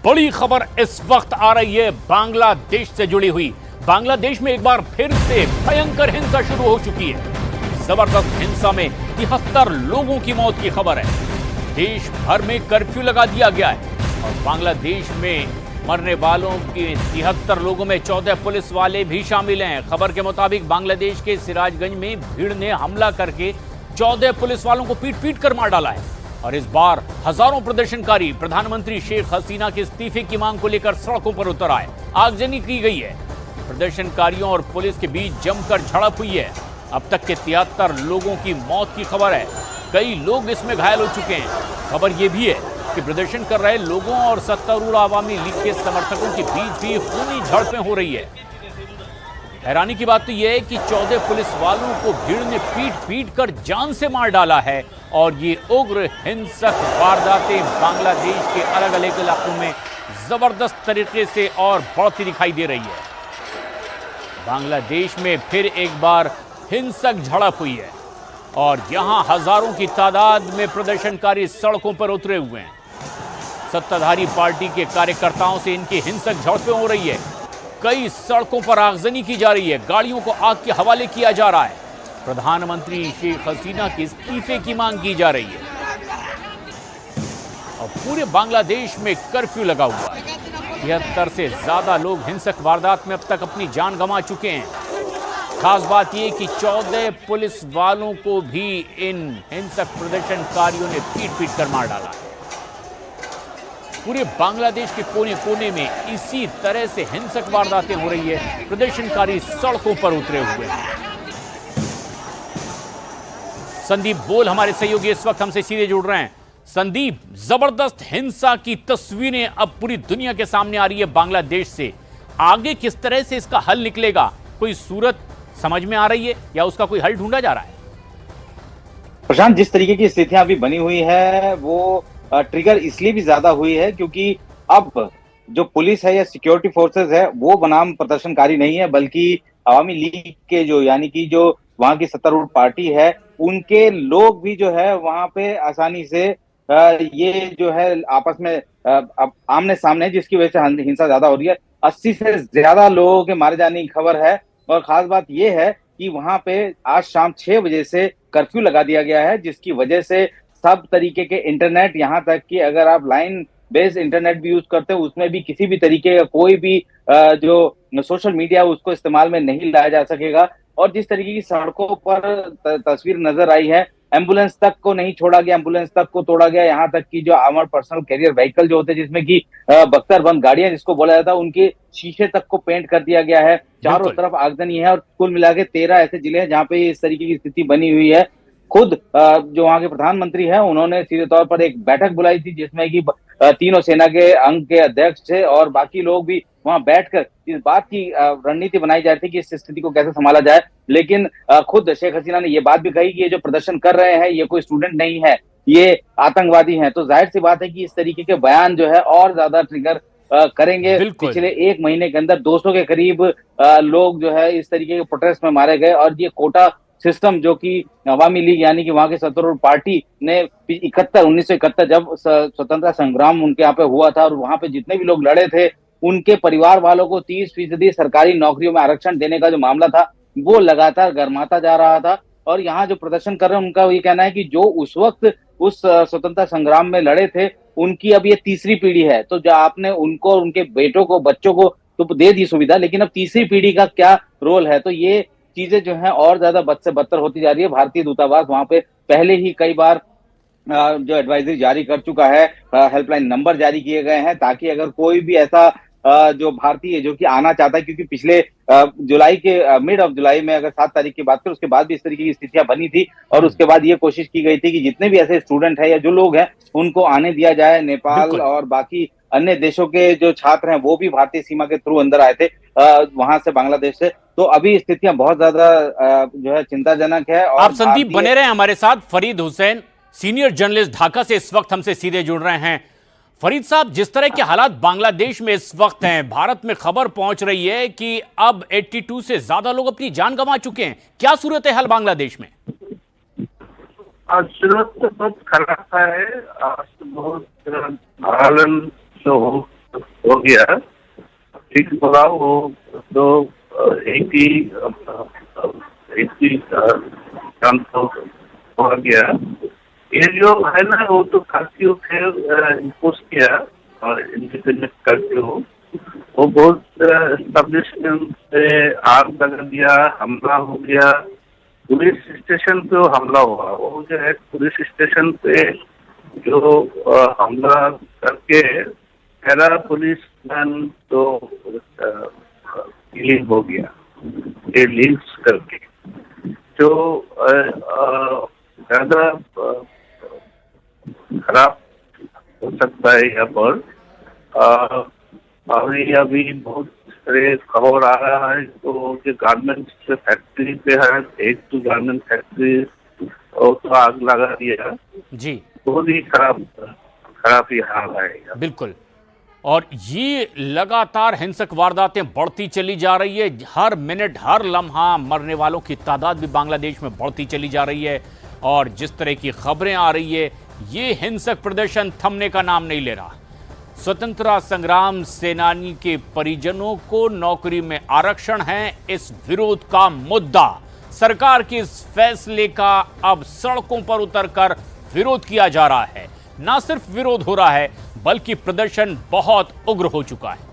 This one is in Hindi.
बड़ी खबर इस वक्त आ रही है बांग्लादेश से जुड़ी हुई। बांग्लादेश में एक बार फिर से भयंकर हिंसा शुरू हो चुकी है। जबरदस्त हिंसा में 73 लोगों की मौत की खबर है। देश भर में कर्फ्यू लगा दिया गया है और बांग्लादेश में मरने वालों के 73 लोगों में 14 पुलिस वाले भी शामिल हैं। खबर के मुताबिक बांग्लादेश के सिराजगंज में भीड़ ने हमला करके 14 पुलिस वालों को पीट पीट कर मार डाला है। और इस बार हजारों प्रदर्शनकारी प्रधानमंत्री शेख हसीना के इस्तीफे की मांग को लेकर सड़कों पर उतर आए। आगजनी की गई है। प्रदर्शनकारियों और पुलिस के बीच जमकर झड़प हुई है। अब तक के 73 लोगों की मौत की खबर है। कई लोग इसमें घायल हो चुके हैं। खबर यह भी है कि प्रदर्शन कर रहे लोगों और सत्तारूढ़ आवामी लीग के समर्थकों के बीच भी खूनी झड़पें हो रही है। हैरानी की बात तो यह है कि 14 पुलिस वालों को भीड़ ने पीट पीट कर जान से मार डाला है और ये उग्र हिंसक वारदातें बांग्लादेश के अलग अलग इलाकों में जबरदस्त तरीके से और बढ़ती दिखाई दे रही है। बांग्लादेश में फिर एक बार हिंसक झड़प हुई है और यहां हजारों की तादाद में प्रदर्शनकारी सड़कों पर उतरे हुए हैं। सत्ताधारी पार्टी के कार्यकर्ताओं से इनकी हिंसक झड़पें हो रही है। कई सड़कों पर आगजनी की जा रही है। गाड़ियों को आग के हवाले किया जा रहा है। प्रधानमंत्री शेख हसीना के इस्तीफे की मांग की जा रही है और पूरे बांग्लादेश में कर्फ्यू लगा हुआ है। 73 से ज्यादा लोग हिंसक वारदात में अब तक अपनी जान गंवा चुके हैं। खास बात यह कि 14 पुलिस वालों को भी इन हिंसक प्रदर्शनकारियों ने पीट पीट कर मार डाला है। पूरे बांग्लादेश के कोने कोने में इसी तरह से हिंसक वारदातें हो रही है। प्रदर्शनकारी सड़कों पर उतरे हुए हैं। संदीप बोल हमारे सहयोगी इस वक्त हमसे सीधे जुड़ रहे हैं। संदीप, जबरदस्त हिंसा की तस्वीरें अब पूरी दुनिया के सामने आ रही है बांग्लादेश से। आगे किस तरह से इसका हल निकलेगा, कोई सूरत समझ में आ रही है या उसका कोई हल ढूंढा जा रहा है? प्रशांत, जिस तरीके की स्थितियां अभी बनी हुई है वो ट्रिगर इसलिए भी ज्यादा हुई है क्योंकि अब जो पुलिस है या सिक्योरिटी फोर्सेस है वो बनाम प्रदर्शनकारी नहीं है, बल्कि अवामी लीग के जो यानी कि जो वहां की सत्तारूढ़ पार्टी है उनके लोग भी जो है वहां पे आसानी से ये जो है आपस में अब आमने सामने, जिसकी वजह से हिंसा ज्यादा हो रही है। 80 से ज्यादा लोगों के मारे जाने की खबर है और खास बात यह है कि वहां पे आज शाम 6 बजे से कर्फ्यू लगा दिया गया है, जिसकी वजह से सब तरीके के इंटरनेट, यहाँ तक कि अगर आप लाइन बेस्ड इंटरनेट भी यूज करते हो उसमें भी किसी भी तरीके का कोई भी जो सोशल मीडिया उसको इस्तेमाल में नहीं लाया जा सकेगा। और जिस तरीके की सड़कों पर तस्वीर नजर आई है, एम्बुलेंस तक को नहीं छोड़ा गया, एम्बुलेंस तक को तोड़ा गया। यहाँ तक कि जो आर्मर पर्सनल कैरियर व्हीकल जो होते हैं जिसमें कि बख्तरबंद गाड़ियां जिसको बोला जाता है, उनके शीशे तक को पेंट कर दिया गया है। चारों तरफ आगजनी है और कुल मिला के 13 ऐसे जिले हैं जहाँ पे इस तरीके की स्थिति बनी हुई है। खुद जो वहां के प्रधानमंत्री हैं उन्होंने सीधे तौर पर एक बैठक बुलाई थी जिसमें कि तीनों सेना के अंग के अध्यक्ष थे और बाकी लोग भी वहां बैठकर इस बात की रणनीति बनाई जा रही थी कि इस स्थिति को कैसे संभाला जाए। लेकिन खुद शेख हसीना ने ये बात भी कही कि ये जो प्रदर्शन कर रहे हैं ये कोई स्टूडेंट नहीं है, ये आतंकवादी हैं। तो जाहिर सी बात है कि इस तरीके के बयान जो है और ज्यादा ट्रिगर करेंगे। पिछले 1 महीने के अंदर 200 के करीब लोग जो है इस तरीके के प्रोटेस्ट में मारे गए और ये कोटा सिस्टम जो कि अवामी लीग यानी कि वहां के सत्तारूढ़ पार्टी ने 1971 जब स्वतंत्रता संग्राम उनके यहाँ पे हुआ था और वहां पे जितने भी लोग लड़े थे उनके परिवार वालों को 30% सरकारी नौकरियों में आरक्षण देने का जो मामला था वो लगातार गर्माता जा रहा था। और यहाँ जो प्रदर्शन कर रहे हैं उनका ये कहना है कि जो उस वक्त उस स्वतंत्रता संग्राम में लड़े थे उनकी अब ये तीसरी पीढ़ी है। तो जो आपने उनको, उनके बेटों को, बच्चों को तो दे दी सुविधा, लेकिन अब तीसरी पीढ़ी का क्या रोल है? तो ये चीजें जो हैं और ज्यादा बद से बदतर होती जा रही है। भारतीय दूतावास वहां पे पहले ही कई बार जो एडवाइजरी जारी कर चुका है, हेल्पलाइन नंबर जारी किए गए हैं ताकि अगर कोई भी ऐसा जो भारतीय जो कि आना चाहता है, क्योंकि पिछले जुलाई के मिड ऑफ जुलाई में अगर 7 तारीख की बात करें उसके बाद भी इस तरीके की स्थितियां बनी थी और उसके बाद ये कोशिश की गई थी कि जितने भी ऐसे स्टूडेंट हैं या जो लोग हैं उनको आने दिया जाए। नेपाल और बाकी अन्य देशों के जो छात्र हैं वो भी भारतीय सीमा के थ्रू अंदर आए थे वहां से, बांग्लादेश से। तो अभी स्थितियां बहुत ज्यादा जो है चिंताजनक है। और आप संदीप बने रहे हमारे साथ। फरीद हुसैन, सीनियर जर्नलिस्ट, ढाका से इस वक्त हमसे सीधे जुड़ रहे हैं। फरीद साहब, जिस तरह के हालात बांग्लादेश में इस वक्त हैं, भारत में खबर पहुंच रही है कि अब 82 से ज्यादा लोग अपनी जान गंवा चुके हैं। क्या सूरत है हाल बांग्लादेश में? सूरत तो बहुत खराब है। बहुत आलन तो हो गया, ठीक बोला वो तो एक ही काम तो हो गया। ये जो है ना वो तो कर्फ्यू फिर इम्पोज किया और इंडिपेंडेंट कर्फ्यू, वो बहुत एस्टेब्लिशमेंट पे आग लगा दिया, हमला हो गया, पुलिस स्टेशन पे हमला हुआ। वो जो है पुलिस स्टेशन पे जो हमला करके पैरा पुलिस मैन तो किलिंग हो गया, ये लिंक्स करके जो ज्यादा खराब हो सकता है यहाँ पर। अभी बहुत सारे खबर आ रहा है तो जो गारमेंट्स फैक्ट्री पे है, एक तो गारमेंट फैक्ट्री और तो आग लगा दिया जी, बहुत ही खराब ही हाल है। बिल्कुल। और ये लगातार हिंसक वारदातें बढ़ती चली जा रही है, हर मिनट हर लम्हा मरने वालों की तादाद भी बांग्लादेश में बढ़ती चली जा रही है। और जिस तरह की खबरें आ रही है, ये हिंसक प्रदर्शन थमने का नाम नहीं ले रहा। स्वतंत्रता संग्राम सेनानी के परिजनों को नौकरी में आरक्षण है इस विरोध का मुद्दा। सरकार के इस फैसले का अब सड़कों पर उतरकर विरोध किया जा रहा है। ना सिर्फ विरोध हो रहा है बल्कि प्रदर्शन बहुत उग्र हो चुका है।